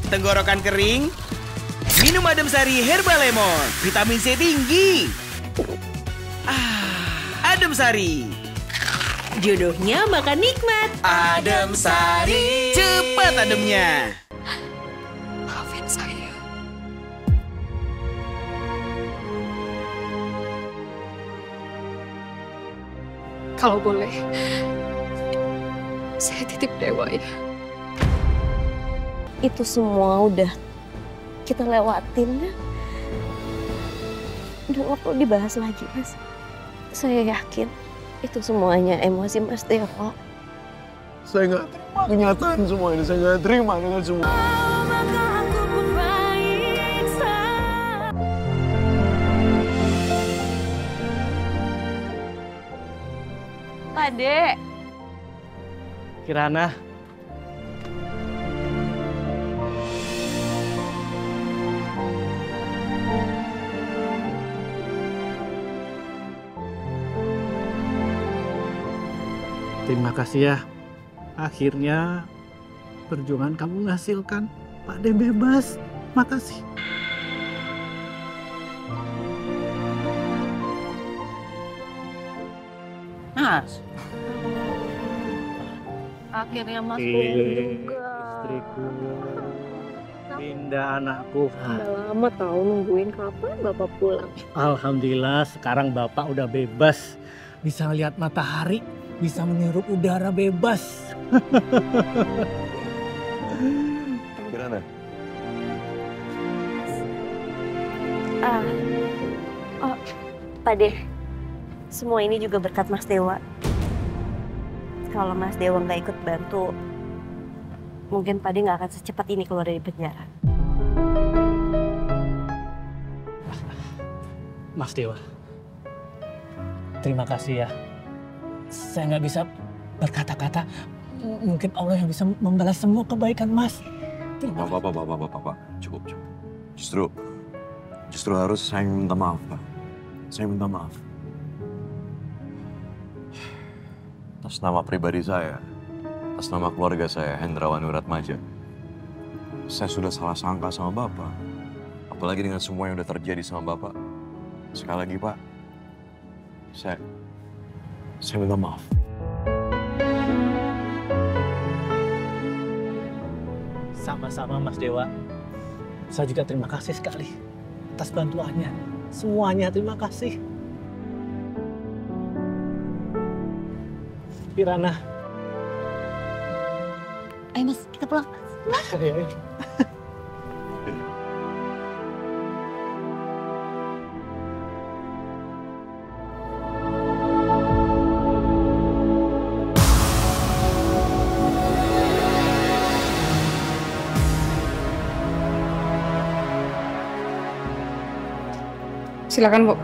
Tenggorokan kering? Minum Adem Sari Herbal Lemon, vitamin C tinggi. Adem Sari. Jodohnya makan nikmat. Adem Sari. Cepat ademnya. Maafin saya. Kalau boleh, saya titip Dewa ya. Itu semua udah kita lewatin kan? Udah nggak perlu dibahas lagi, Mas. Saya yakin itu semuanya emosi Mas Dewa. Saya nggak terima kenyataan semua ini. Saya nggak terima dengan semua. Pak Dek. Kirana. Terima kasih ya. Akhirnya perjuangan kamu menghasilkan Pak De bebas. Makasih. Mas. Akhirnya Mas pulang juga. Istriku. Indah anakku. Udah lama tahu nungguin kapan Bapak pulang. Alhamdulillah sekarang Bapak udah bebas. Bisa lihat matahari. Bisa menghirup udara bebas. Gimana? Pak De, semua ini juga berkat Mas Dewa. Kalau Mas Dewa nggak ikut bantu, mungkin Pak De nggak akan secepat ini keluar dari penjara. Mas Dewa, terima kasih ya. Saya nggak bisa berkata-kata. Mungkin Allah yang bisa membalas semua kebaikan Mas. Bapak. Cukup. Justru harus saya minta maaf, Pak. Saya minta maaf. Atas nama pribadi saya, atas nama keluarga saya, Hendrawan Wiratmaja. Saya sudah salah sangka sama Bapak. Apalagi dengan semua yang udah terjadi sama Bapak. Sekali lagi, Pak. Saya minta maaf. Sama-sama Mas Dewa. Saya juga terima kasih sekali atas bantuannya. Semuanya terima kasih. Kirana. Ayo Mas, kita pulang. Ayo. Silakan, Bu.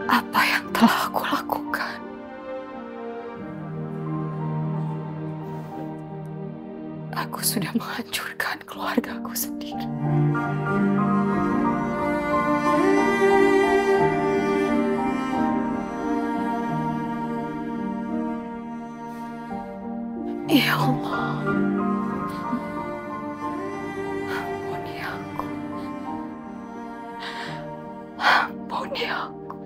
Apa yang telah aku lakukan? Aku sudah menghancurkan keluargaku sendiri. Ya Allah, ampuni aku. Ampuni aku.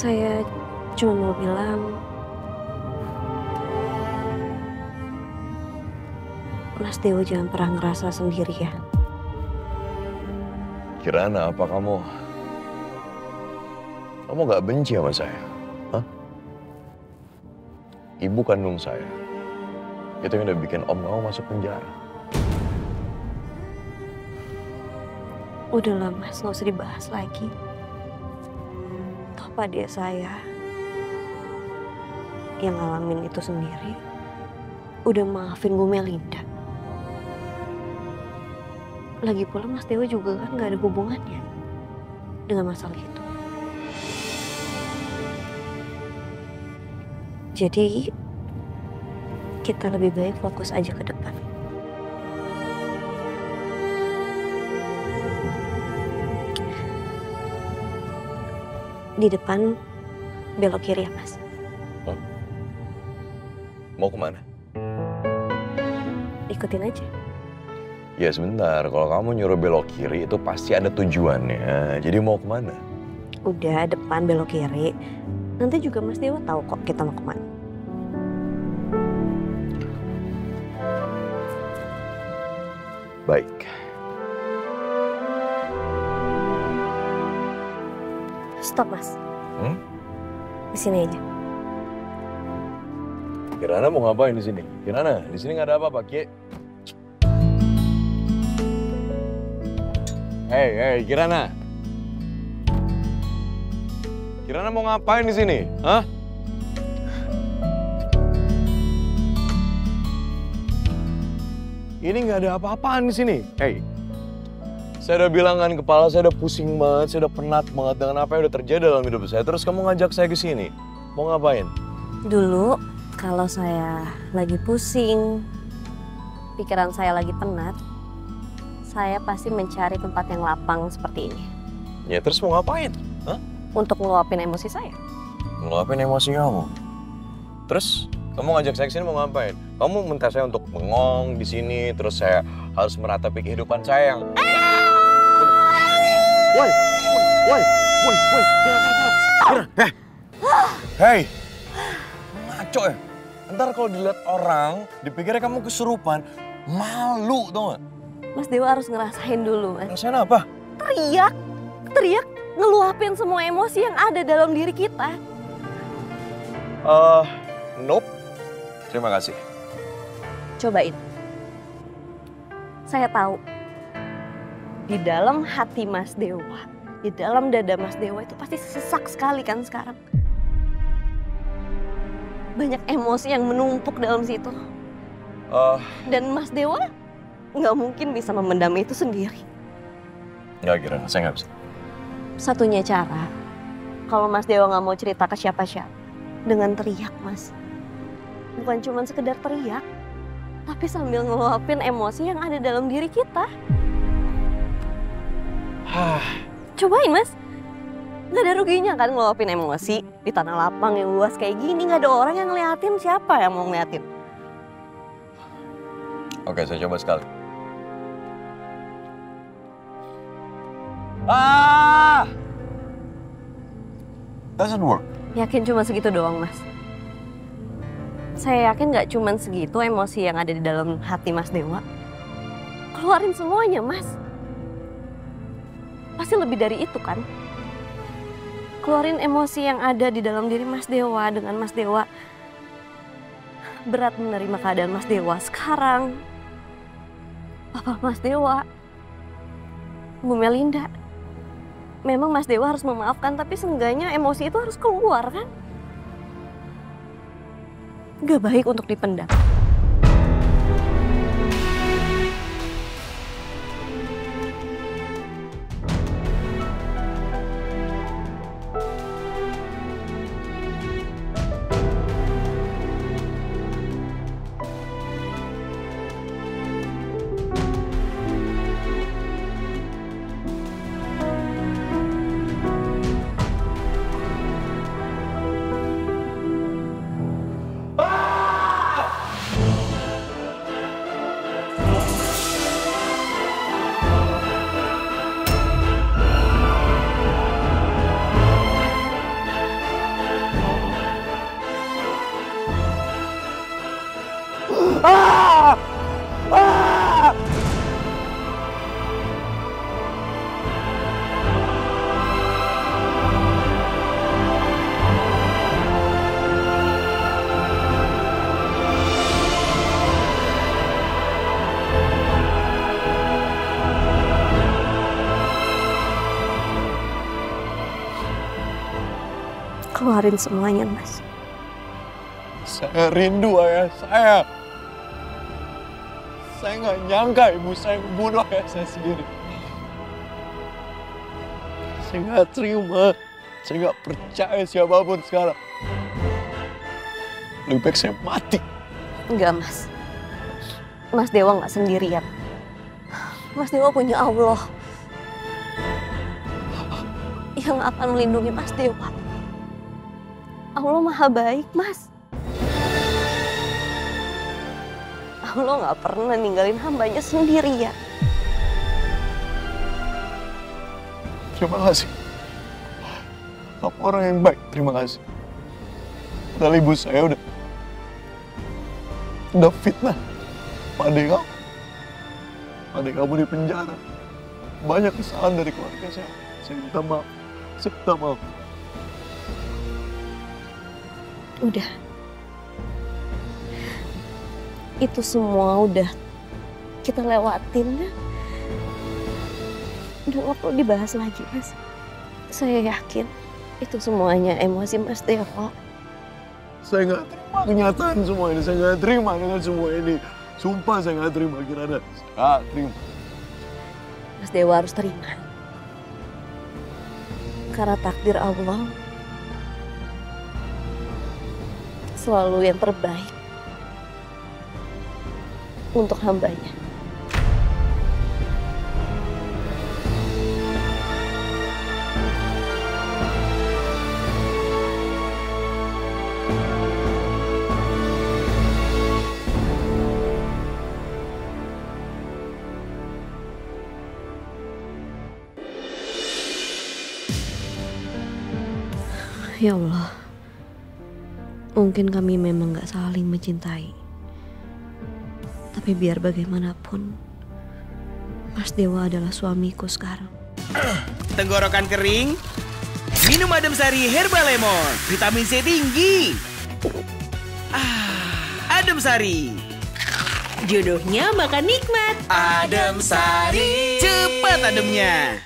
Saya cuma mau bilang, Mas Dewa jangan pernah ngerasa sendiri ya. Kirana, apa kamu gak benci sama saya? Hah? Ibu kandung saya, itu yang udah bikin om kamu masuk penjara. Udahlah Mas, nggak usah dibahas lagi. Toh Pak dia saya yang ngalamin itu sendiri udah maafin Bu Melinda. Lagi pula Mas Dewa juga kan nggak ada hubungannya dengan masalah itu. Jadi kita lebih baik fokus aja ke depan. Di depan belok kiri ya Mas. Mau kemana? Ikutin aja. Ya sebentar, kalau kamu nyuruh belok kiri itu pasti ada tujuannya. Jadi mau kemana? Udah depan belok kiri. Nanti juga Mas Dewa tahu kok kita mau kemana. Baik. Stop Mas. Di sini aja. Kirana mau ngapain di sini? Kirana, di sini nggak ada apa-apa, Ki. Hei, Kirana. Kirana mau ngapain di sini? Hah? Ini nggak ada apa-apaan di sini. Hei, saya udah bilang kan, kepala saya udah pusing banget, saya udah penat banget dengan apa yang udah terjadi dalam hidup saya. Terus kamu ngajak saya ke sini, mau ngapain? Dulu kalau saya lagi pusing, pikiran saya lagi penat, saya pasti mencari tempat yang lapang seperti ini. Ya terus mau ngapain? Hah? Untuk ngeluapin emosi saya. Ngeluapin emosi kamu. Terus kamu ngajak saya ke sini mau ngapain? Kamu minta saya untuk bengong di sini, terus saya harus meratapi kehidupan saya yang... Woi, hei, ngaco ya. Ntar kalau dilihat orang, dipikirnya kamu kesurupan, malu tau gak? Mas Dewa harus ngerasain dulu Mas. Ngerasain apa? Teriak, ngeluapin semua emosi yang ada dalam diri kita. Nope. Terima kasih. Cobain. Saya tahu. Di dalam hati Mas Dewa, di dalam dada Mas Dewa itu pasti sesak sekali kan sekarang. Banyak emosi yang menumpuk dalam situ. Dan Mas Dewa nggak mungkin bisa memendam itu sendiri. Nggak kira, saya nggak bisa. Satunya cara, kalau Mas Dewa nggak mau cerita ke siapa-siapa, dengan teriak Mas. Bukan cuma sekedar teriak, tapi sambil ngeluapin emosi yang ada dalam diri kita. Cobain Mas, nggak ada ruginya kan ngeluapin emosi di tanah lapang yang luas kayak gini. Nggak ada orang yang ngeliatin, siapa yang mau ngeliatin? Oke, saya coba sekali. Doesn't work. Yakin cuma segitu doang Mas? Saya yakin nggak cuma segitu emosi yang ada di dalam hati Mas Dewa. Keluarin semuanya Mas. Pasti lebih dari itu kan? Keluarin emosi yang ada di dalam diri Mas Dewa dengan Mas Dewa berat menerima keadaan Mas Dewa sekarang. Papa Mas Dewa, Bu Melinda. Memang Mas Dewa harus memaafkan, tapi seenggaknya emosi itu harus keluar kan? Gak baik untuk dipendam. Keluarin semuanya, Mas. Saya rindu ayah saya. Saya nggak nyangka ibu saya membunuh ayah saya sendiri. Saya nggak terima. Saya nggak percaya siapapun sekarang. Lebih baik saya mati. Enggak, Mas. Mas Dewa nggak sendirian. Mas Dewa punya Allah yang akan melindungi Mas Dewa. Allah maha baik, Mas. Allah nggak pernah ninggalin hambanya sendirian. Terima kasih. Kamu orang yang baik, terima kasih. Padahal ibu saya udah fitnah adik kamu. Adik kamu di penjara. Banyak kesalahan dari keluarga saya. Saya minta maaf. Saya minta maaf. Udah. Itu semua udah kita lewatin ya. Udah nggak perlu dibahas lagi, Mas. Saya yakin itu semuanya emosi Mas Dewa. Saya nggak terima kenyataan semua ini. Saya nggak terima dengan semua ini. Sumpah saya nggak terima, Kirana. Saya nggak terima. Mas Dewa harus terima. Karena takdir Allah selalu yang terbaik untuk hambanya. Ya Allah, mungkin kami memang gak saling mencintai. Tapi biar bagaimanapun, Mas Dewa adalah suamiku sekarang. Tenggorokan kering? Minum adem sari Herbal Lemon. Vitamin C tinggi. Adem sari. Jodohnya makan nikmat. Adem sari. Cepat ademnya.